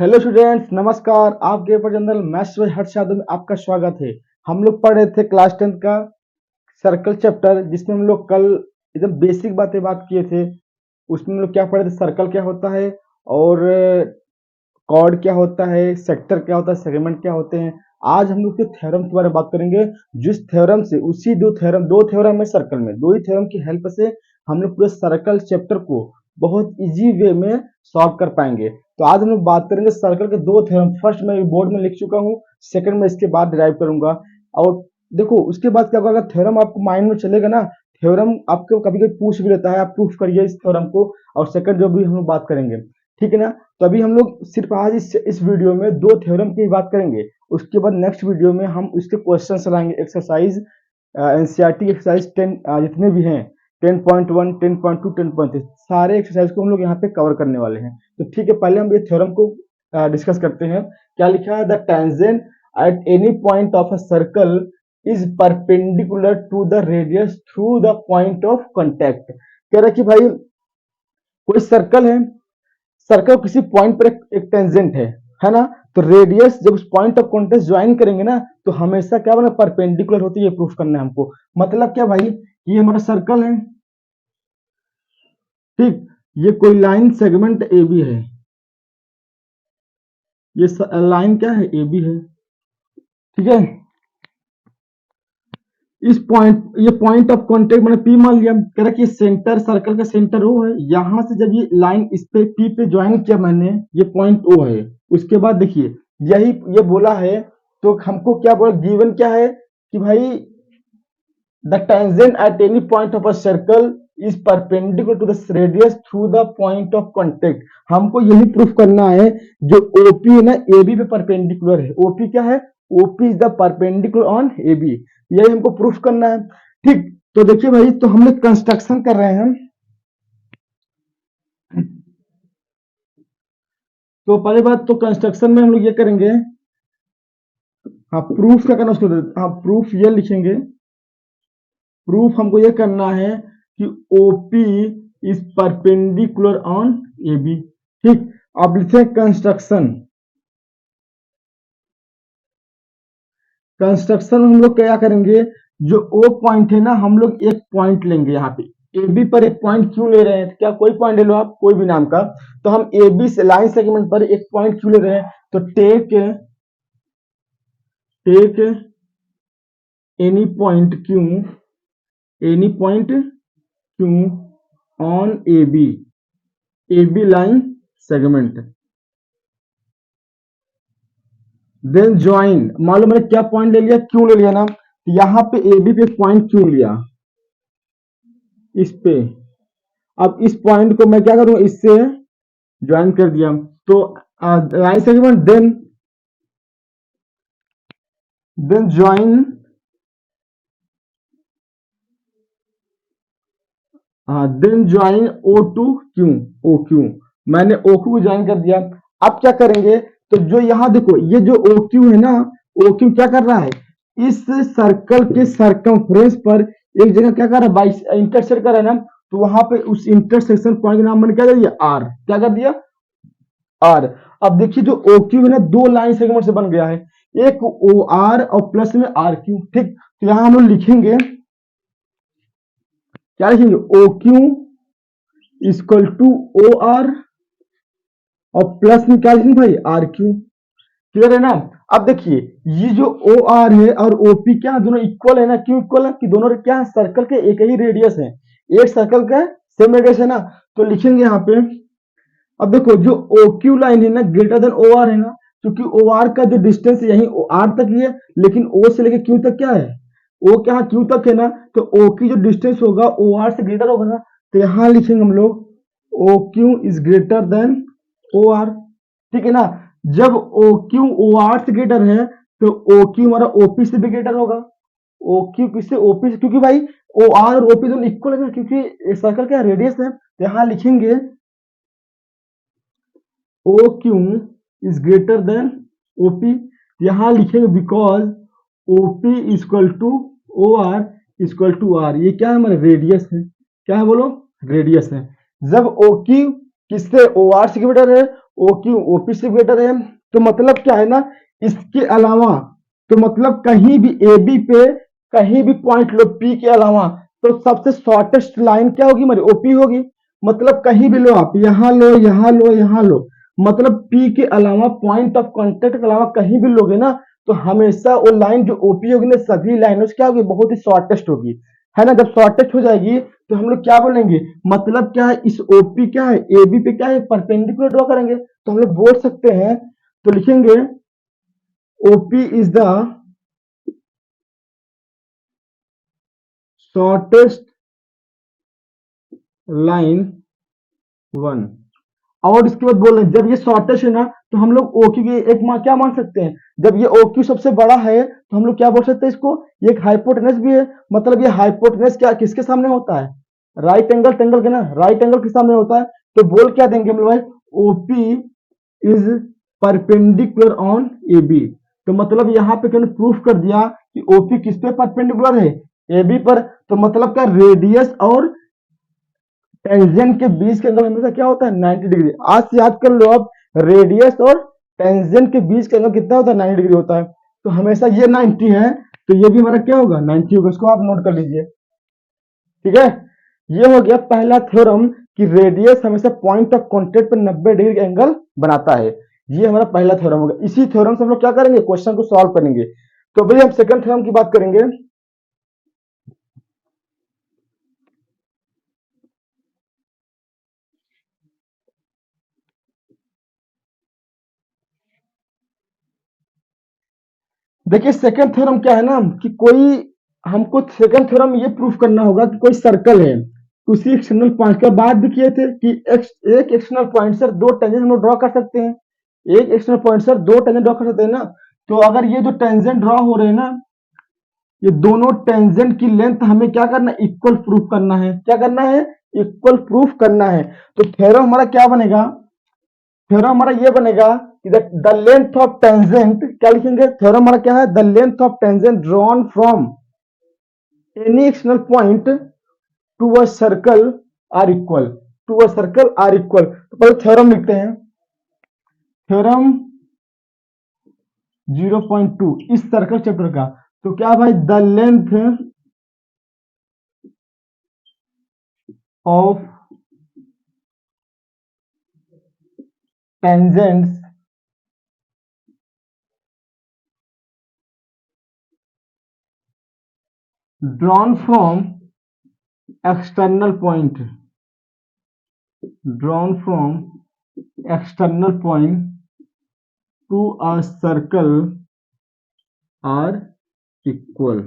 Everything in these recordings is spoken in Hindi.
हेलो स्टूडेंट्स, नमस्कार। आपके ऊपर जनरल मैथ्स में हर्ष यादव में आपका स्वागत है। हम लोग पढ़ रहे थे क्लास 10 का सर्कल चैप्टर, जिसमें हम लोग कल एकदम बेसिक बातें बात किए थे। उसमें हम लोग क्या पढ़े थे, सर्कल क्या होता है और कॉर्ड क्या होता है, सेक्टर क्या होता है, सेगमेंट क्या होते हैं। आज हम लोग के थ्योरम के बारे में बात करेंगे। जिस थ्योरम से उसी दो थ्योरम है सर्कल में, दो ही थ्योरम की हेल्प से हम लोग पूरे सर्कल चैप्टर को बहुत इजी वे में सॉल्व कर पाएंगे। तो आज हम लोग बात करेंगे सर्कल के दो थ्योरम। फर्स्ट मैं बोर्ड में लिख चुका हूँ, सेकंड में इसके बाद डिराइव करूंगा। और देखो उसके बाद क्या होगा, थ्योरम आपको माइंड में चलेगा ना, थ्योरम आपको कभी कभी पूछ भी लेता है, आप प्रूफ करिए इस थ्योरम को। और सेकंड जो भी हम लोग बात करेंगे, ठीक है ना। तो अभी हम लोग सिर्फ आज इस वीडियो में दो थ्योरम की बात करेंगे। उसके बाद नेक्स्ट वीडियो में हम उसके क्वेश्चन चलाएंगे, एक्सरसाइज एनसीईआरटी एक्सरसाइज 10 जितने भी हैं, 10.1, 10.2, 10.3 सारे एक्सरसाइज को हम लोग यहाँ पे कवर करने वाले हैं। तो ठीक है, पहले हम ये थ्योरम को डिस्कस करते हैं। क्या लिखा है, the tangent at any point of a circle is perpendicular to the radius through the point of contact. कह रहा है कि भाई कोई सर्कल है, सर्कल किसी पॉइंट पर एक टेंजेंट है ना। तो रेडियस जब उस पॉइंट ऑफ कॉन्टेक्ट ज्वाइन करेंगे ना, तो हमेशा क्या बना, परपेंडिकुलर होती है। ये प्रूफ करना है हमको। मतलब क्या भाई, ये हमारा सर्कल है, ठीक। ये कोई लाइन सेगमेंट ए बी है, ये लाइन क्या है, ए बी है, ठीक है। इस पॉइंट, ये पॉइंट ऑफ कांटेक्ट मैंने पी मान लिया। कह रहा कि सेंटर, सर्कल का सेंटर ओ है। यहां से जब ये लाइन इस पे पी पे ज्वाइन किया मैंने, ये पॉइंट ओ है। उसके बाद देखिए यही ये बोला है, तो हमको क्या बोला, गिवन क्या है कि भाई the tangent at any point of a circle is perpendicular to the radius through the point of contact. हमको यही प्रूफ करना है, जो ओपी है ना, ए बी पे परपेंडिकुलर है। ओपी क्या है, OP is the perpendicular on A B. यही हमको प्रूफ करना है, ठीक। तो देखिए भाई, तो हम लोग कंस्ट्रक्शन कर रहे हैं। तो पहली बात तो कंस्ट्रक्शन में हम लोग ये करेंगे, हाँ प्रूफ क्या करना उसको, हाँ प्रूफ ये लिखेंगे। प्रूफ हमको ये करना है कि OP is perpendicular on A B, ठीक। अब लिखे कंस्ट्रक्शन। कंस्ट्रक्शन हम लोग क्या करेंगे, जो ओ पॉइंट है ना, हम लोग एक पॉइंट लेंगे यहाँ पे। ए बी पर एक पॉइंट क्यों ले रहे हैं, क्या कोई पॉइंट ले लो आप, कोई भी नाम का। तो हम ए बी से लाइन सेगमेंट पर एक पॉइंट क्यों ले रहे हैं, तो take take any point Q, any point Q on A B line segment. Then join, मान लो मैंने क्या पॉइंट ले लिया, क्यों ले लिया ना, तो यहाँ पे ए बी पे पॉइंट क्यों लिया, इस पे। अब इस पॉइंट को मैं क्या करूंगा, इससे ज्वाइन कर दिया। तो line segment, then join, then join O to Q, O Q. मैंने ओ क्यू को ज्वाइन कर दिया। अब क्या करेंगे, तो जो यहाँ देखो, ये जो ओ क्यू है ना, ओ क्यू क्या कर रहा है, इस सर्कल के सर्कमफ्रेंस पर एक जगह क्या कर रहा है, बाई इंटरसेक्ट कर रहा है ना। तो वहां पे उस इंटरसेक्शन पॉइंट का नाम मैंने क्या कर दिया, आर। क्या कर दिया, आर। अब देखिए जो ओ क्यू है ना, दो लाइन सेगमेंट से बन गया है, एक ओ आर और प्लस में आर क्यू, ठीक। तो यहां हम लोग लिखेंगे, क्या लिखेंगे, O Q equal to O R और प्लस में क्या लिखेंगे भाई, आर क्यू। क्लियर है ना। अब देखिए ये जो ओ आर है और ओपी क्या, दोनों इक्वल है ना। क्यों इक्वल है, कि दोनों क्या है, सर्कल के एक ही रेडियस है, एक सर्कल का सेम रेडियस है ना। तो लिखेंगे यहाँ पे, अब देखो जो ओ क्यू लाइन है ना, ग्रेटर देन ओ आर है ना, क्योंकि ओ आर का जो डिस्टेंस है यही आर तक ही है, लेकिन ओ से लेके क्यू तक क्या है, ओ क्या क्यू तक है ना। तो ओ की जो डिस्टेंस होगा ओ आर से ग्रेटर होगा ना। तो यहां लिखेंगे हम लोग, O Q is greater than O R, ठीक है ना। जब ओ क्यू ओ आर से ग्रेटर है, तो ओ क्यू हमारा ओपी से भी ग्रेटर होगा। ओ क्यू किससे, ओपी से, क्योंकि भाई ओ आर और ओपी दोनों इक्वल है ना, क्योंकि सर्कल का रेडियस है। तो यहां लिखेंगे O Q is greater than OP. यहां लिखेंगे because OP equal to O R equal to R. ये क्या है, हमारा रेडियस है। क्या है बोलो, रेडियस है। जब ओ क्यू किससे, ओ आर से ग्रेटर है, ओ क्यू ओपी से ग्रेटर है। तो मतलब क्या है ना, इसके अलावा तो मतलब कहीं भी ए बी पे कहीं भी पॉइंट लो पी के अलावा, तो सबसे शॉर्टेस्ट लाइन क्या होगी हमारी, ओपी होगी। मतलब कहीं भी लो आप, यहाँ लो यहाँ लो यहाँ लो, मतलब पी के अलावा पॉइंट ऑफ कांटेक्ट के अलावा कहीं भी लोगे ना, तो हमेशा वो लाइन जो ओपी होगी ना, सभी लाइनों से क्या होगी, बहुत ही शॉर्टेस्ट होगी, है ना। जब शॉर्टेस्ट हो जाएगी तो हम लोग क्या बोलेंगे, मतलब क्या है, इस ओपी क्या है, ए बी पे क्या है, परपेंडिकुलर ड्रॉ करेंगे, तो हम लोग बोल सकते हैं, तो लिखेंगे OP is the shortest line one. और इसके बाद बोल रहे हैं जब ये शॉर्टेस्ट है ना, तो हम लोग ओ क्यू की एक क्या मान सकते हैं, जब ये ओ क्यू सबसे बड़ा है तो हम लोग क्या बोल सकते हैं इसको, ये एक हाइपोटेनस भी है। मतलब ये हाइपोटेनस क्या किसके सामने होता है, राइट एंगल ट्रायंगल के ना, राइट एंगल के सामने होता है। तो बोल क्या देंगे हम लोग भाई, OP is perpendicular on A B. तो मतलब यहाँ पे क्या प्रूफ कर दिया कि ओपी किस पे परपेंडिकुलर है, ए बी पर। तो मतलब क्या, रेडियस और टेंजेंट के बीच के एंगल हमेशा क्या होता है, 90 डिग्री। आज से याद कर लो आप, रेडियस और टेंजेंट के बीच का एंगल कितना होता है, 90 डिग्री होता है। तो हमेशा ये 90 है, तो ये भी हमारा क्या होगा, 90 होगा। इसको आप नोट कर लीजिए, ठीक है। ये हो गया पहला थ्योरम कि रेडियस हमेशा पॉइंट ऑफ कॉन्टेक्ट पर 90 डिग्री का एंगल बनाता है। ये हमारा पहला थ्योरम होगा। इसी थ्योरम से हम लोग क्या करेंगे, क्वेश्चन को सॉल्व करेंगे। तो भाई हम सेकंड थ्योरम की बात करेंगे। देखिए सेकंड थ्योरम क्या है ना, कि कोई हमको सेकंड थ्योरम ये प्रूफ करना होगा कि कोई सर्कल है, उसी एक्सटर्नल पॉइंट का बात भी किए थे कि एक एक्सटर्नल पॉइंट से दो टेंजेंट हम लोग ड्रॉ कर सकते हैं। एक एक्सटर्नल पॉइंट से दो टेंजेंट ड्रॉ कर सकते हैं ना। तो अगर ये जो टेंजेंट ड्रॉ हो रहे हैं ना, ये दोनों टेंजेंट की लेंथ हमें क्या करना है, इक्वल प्रूफ करना है। क्या करना है, इक्वल प्रूफ करना है। तो थ्योरम हमारा क्या बनेगा, थ्योरम हमारा ये बनेगा कि द लेंथ ऑफ टेंजेंट, क्या लिखेंगे, थ्योरम हमारा क्या है, the length of tangent drawn from any external point to a circle are equal, to a circle are equal. तो पहले थ्योरम लिखते हैं, थ्योरम 0.2 इस सर्कल चैप्टर का। तो क्या भाई, the length of tangents drawn from external point, drawn from external point to a circle are equal।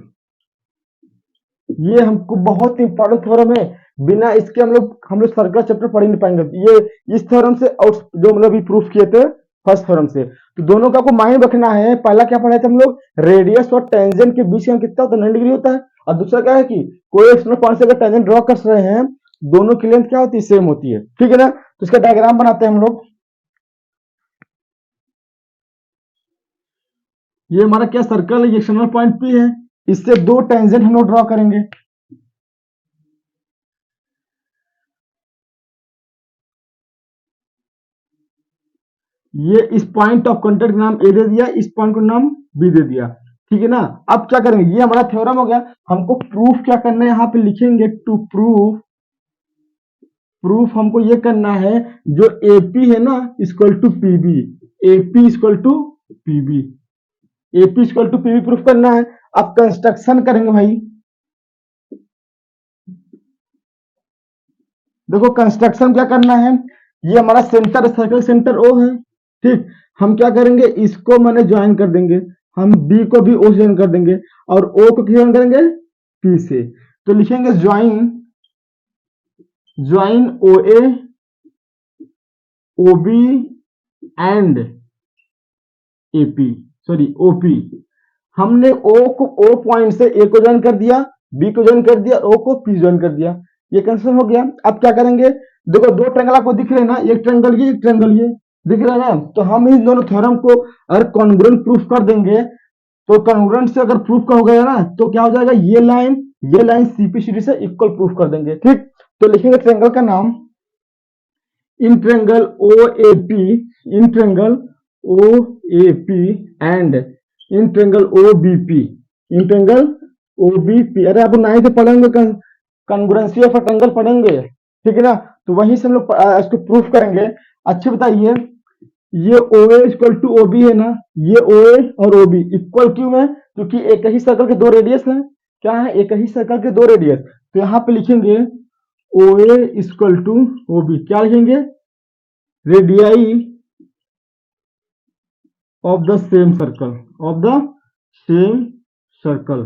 ये हमको बहुत इंपॉर्टेंट थ्योरम है, बिना इसके हम लोग सर्कल चैप्टर पढ़ ही नहीं पाएंगे। ये इस थ्योरम से आउट जो मतलब भी प्रूफ किए थे फर्स्ट थ्योरम से। तो दोनों का आपको माइंड रखना है, पहला क्या पढ़ा था हम लोग, रेडियस और टेंजेंट के बीच का कितना होता है, 90 डिग्री होता है। और दूसरा क्या है कि कोई एक्सटर्नल पॉइंट से अगर टेंजेंट ड्रॉ कर रहे हैं, दोनों की लेंथ क्या होती है, सेम होती है, ठीक है ना। तो इसका डायग्राम बनाते हैं हम लोग। ये हमारा क्या सर्कल है, ये एक्सटर्नल पॉइंट पी है, इससे दो टेंजेंट हम लोग ड्रॉ करेंगे। ये इस पॉइंट ऑफ कांटेक्ट नाम ए दे दिया, इस पॉइंट को नाम बी दे दिया, ठीक है ना। अब क्या करेंगे, ये हमारा थ्योरम हो गया। हमको प्रूफ क्या करना है, यहाँ पे लिखेंगे टू प्रूफ, प्रूफ हमको ये करना है, जो एपी है ना equal to PB, AP equal to PB, AP equal to PB proof करना है। अब कंस्ट्रक्शन करेंगे भाई, देखो कंस्ट्रक्शन क्या करना है, ये हमारा सेंटर सर्कल सेंटर ओ है, ठीक। हम क्या करेंगे, इसको मैंने ज्वाइन कर देंगे, हम बी को भी ओ से ज्वाइन कर देंगे, और ओ को ज्वाइन करेंगे पी से। तो लिखेंगे join, join O A O B and AP, sorry OP. हमने ओ पॉइंट से ए को ज्वाइन कर दिया, बी को ज्वाइन कर दिया, ओ को पी ज्वाइन कर दिया। ये कंसेप्ट हो गया। अब क्या करेंगे, देखो दो ट्रायंगल आपको दिख रहे हैं ना, एक ट्रायंगल ये, एक ट्रायंगल ये दिख रहा है ना। तो हम इन दोनों थ्योरम को अगर कॉन्ग्रुएंट प्रूफ कर देंगे, तो कॉन्ग्रुएंट से अगर प्रूफ का हो गया ना, तो क्या हो जाएगा, ये लाइन सीपीसीडी से इक्वल प्रूफ कर देंगे, ठीक। तो लिखेंगे ट्रायंगल का नाम in triangle O A P and in triangle O B P, in triangle O B P. अरे आप नाइन्थ से पढ़ेंगे, कॉन्ग्रुएंसी ऑफ ट्रेंगल पढ़ेंगे, ठीक है ना, तो वहीं से हम लोग इसको प्रूफ करेंगे। अच्छा बताइए, ये ओ A equal to O B है ना, ये ओ ए और ओ बी इक्वल क्यों है? क्योंकि एक ही सर्कल के दो रेडियस है। क्या है? एक ही सर्कल के दो रेडियस। तो यहाँ पे लिखेंगे O A equal to O B, क्या लिखेंगे? Radii of the same circle, of the same circle,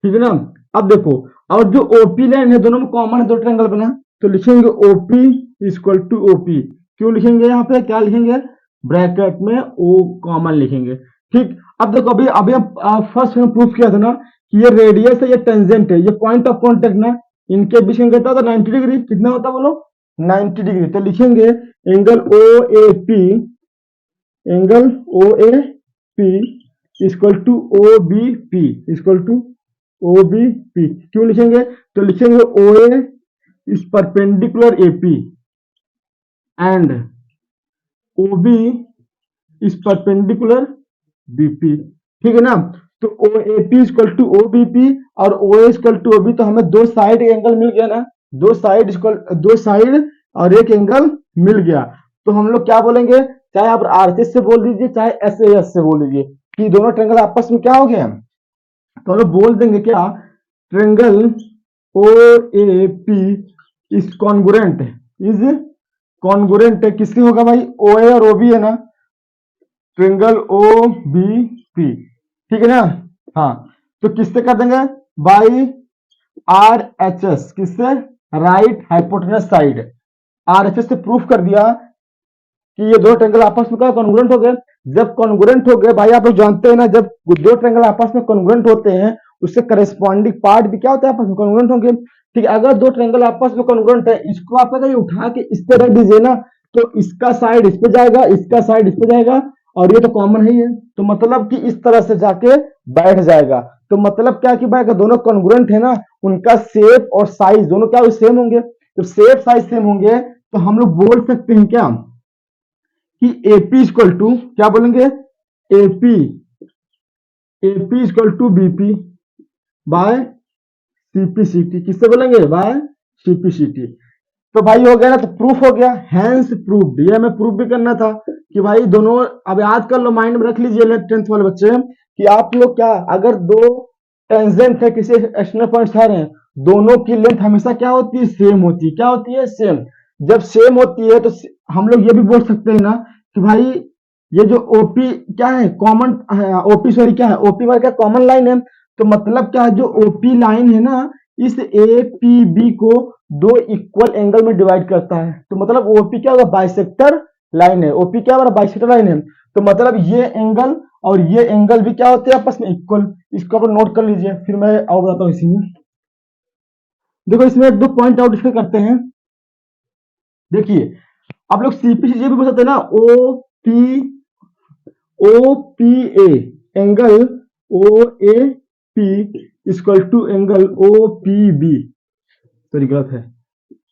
ठीक है ना। अब देखो, और जो ओपी लाइन है दोनों में कॉमन है, दो ट्रायंगल बना, तो लिखेंगे ओपी इक्वल टू ओपी। क्यों लिखेंगे? यहाँ पे क्या लिखेंगे? ब्रैकेट में ओ कॉमन लिखेंगे, ठीक। अब देखो, अभी अभी हम फर्स्ट में प्रूफ किया था ना कि ये रेडियस है, ये टेंजेंट है, ये पॉइंट ऑफ कॉन्टेक्ट ना, इनके बीच में कितना होता है? 90 डिग्री। कितना होता है बोलो? 90 डिग्री। तो लिखेंगे angle O A P, angle O A P equal to O B P, equal to O B P. क्यों लिखेंगे? तो लिखेंगे O A is perpendicular A P and O B is perpendicular B P, ठीक है ना। तो O A P equal to O B P और O A equal to O B, तो हमें दो साइड एंगल मिल गया ना, दो साइड और एक एंगल मिल गया। तो हम लोग क्या बोलेंगे? चाहे आप आरएचएस से बोल दीजिए, चाहे एसएएस से बोल दीजिए, कि दोनों ट्रायंगल आपस में क्या हो गया, तो हम लोग बोल देंगे क्या? Triangle O A P is congruent, is congruent है किससे होगा भाई? ओ ए और ओ बी है ना, ट्रायंगल ओ बी पी, ठीक है ना। हाँ, तो किससे कर देंगे? बाई आर एच एस, किससे? Right hypotenuse side. R H S से प्रूफ कर दिया कि ये दो ट्रायंगल आपस में क्या कॉन्ग्रुएंट हो गए। जब कॉन्ग्रुएंट हो गए भाई, आप लोग जानते हैं ना, जब दो ट्रायंगल आपस में कॉन्ग्रुएंट होते हैं, उससे करेस्पॉन्डिंग पार्ट भी क्या होता है? आपस में कॉन्ग्रुएंट होंगे, ठीक है। अगर दो ट्रायंगल आपस में कॉन्ग्रुएंट है, इसको आप अगर उठा के इस पे रख दीजिए ना, तो इसका साइड इस पे जाएगा, इसका साइड इस पे जाएगा, और ये तो कॉमन ही है, तो मतलब कि इस तरह से जाके बैठ जाएगा। तो मतलब क्या कि भाई अगर दोनों कॉन्ग्रुएंट है ना, उनका शेप और साइज दोनों क्या सेम होंगे। तो शेप साइज सेम होंगे, तो हम लोग बोल सकते हैं क्या कि AP इक्वल टू, क्या बोलेंगे? AP AP equal to BP by CPCT। किससे बोलेंगे? By CPCT। तो भाई हो गया ना, तो प्रूफ हो गया, हैंस प्रूफ। ये हमें प्रूफ भी करना था कि भाई दोनों, अब याद कर लो, माइंड में रख लीजिए 10th वाले बच्चे, कि आप लोग क्या, अगर दो टेंजेंट है, किसी एक्सटर्नल पॉइंट आ रहे हैं, दोनों की लेंथ हमेशा क्या होती है? सेम होती है। क्या होती है? सेम। जब सेम होती है तो हम लोग ये भी बोल सकते हैं ना कि भाई ये जो ओपी क्या है? कॉमन, ओपी सॉरी क्या है? ओपी वाला क्या कॉमन लाइन है। तो मतलब क्या है? जो ओपी लाइन है ना, इस ए पी बी को दो इक्वल एंगल में डिवाइड करता है। तो मतलब ओपी क्या होगा? बाइसेक्टर लाइन है। ओपी क्या होगा? बाइसेक्टर लाइन है। तो मतलब ये एंगल और ये एंगल भी क्या होते हैं? आपस में इक्वल। इसको आप नोट कर लीजिए, फिर मैं और बताता हूँ इसी में। देखो, इसमें एक दो पॉइंट आउट डिस्कस करते हैं। देखिए, आप लोग सीपीसी ये भी बोल सकते हैं ना, O P A angle O A P equal to angle O P B. Sorry, गलत है।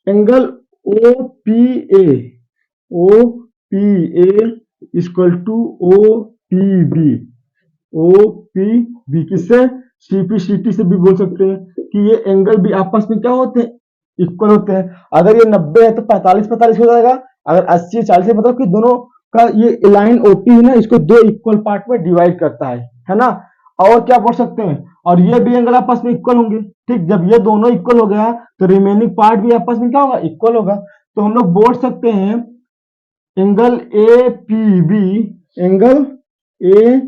Angle O P A equal to O P B, O P B किससे? सीपीसीटी से भी बोल सकते हैं कि ये एंगल भी आपस में क्या होते हैं? इक्वल होते हैं। अगर ये 90 है तो 45-45 हो जाएगा। अगर 80-40 है, मतलब कि दोनों का ये लाइन ओपी है ना, इसको दो इक्वल पार्ट में डिवाइड करता है ना। और क्या बोल सकते हैं? और ये भी एंगल आपस में इक्वल होंगे, ठीक। जब ये दोनों इक्वल हो गया, तो रिमेनिंग पार्ट भी आपस में क्या होगा? इक्वल होगा। तो हम लोग बोल सकते हैं angle A P B, angle A,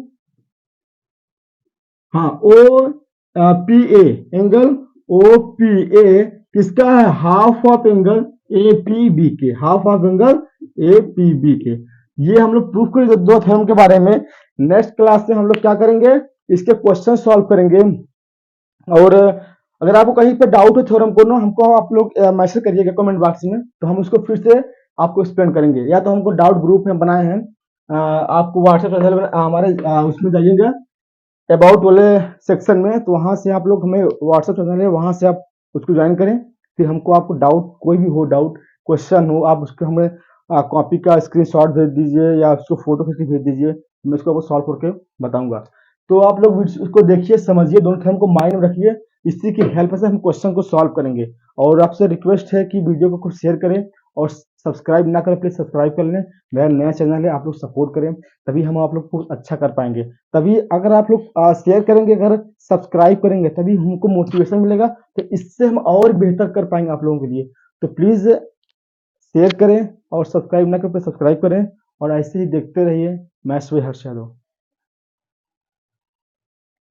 हाँ, O P A, angle O P A किसका है? Half of angle A P B के, half of angle A P B के। ये हम लोग प्रूफ करेंगे दो थ्योरम के बारे में। नेक्स्ट क्लास में हम लोग क्या करेंगे? इसके क्वेश्चन सॉल्व करेंगे। और अगर आपको कहीं पे डाउट हो थ्योरम को ना, हमको आप लोग मैसेज करिएगा कमेंट बॉक्स में, तो हम उसको फिर से आपको एक्सप्लेन करेंगे। या तो हमको डाउट ग्रुप में बनाए हैं, आपको व्हाट्सएप चैनल हमारे उसमें जाइएगा अबाउट वाले सेक्शन में, तो वहां से आप लोग, हमें व्हाट्सएप चैनल है, वहां से आप उसको ज्वाइन करें। फिर हमको आपको डाउट कोई भी हो, डाउट क्वेश्चन हो, आप उसको हमें कॉपी का स्क्रीनशॉट भेज दीजिए या उसको फोटो खींच के भेज दीजिए, मैं उसको आपको सॉल्व करके बताऊंगा। तो आप लोग उसको देखिए, समझिए, दोनों टर्म को माइंड में रखिए, इसी की हेल्प से हम क्वेश्चन को सॉल्व करेंगे। और आपसे रिक्वेस्ट है कि वीडियो को कुछ शेयर करें और सब्सक्राइब ना करें प्लीज सब्सक्राइब कर लें। मेरा नया चैनल है, आप लोग सपोर्ट करें, तभी हम आप लोग को अच्छा कर पाएंगे। तभी अगर आप लोग शेयर करेंगे, अगर सब्सक्राइब करेंगे, तभी हमको मोटिवेशन मिलेगा, तो इससे हम और बेहतर कर पाएंगे आप लोगों के लिए। तो प्लीज शेयर करें और सब्सक्राइब ना करें तो सब्सक्राइब करें और ऐसे ही देखते रहिए मैथ्स विद हर्ष यादव।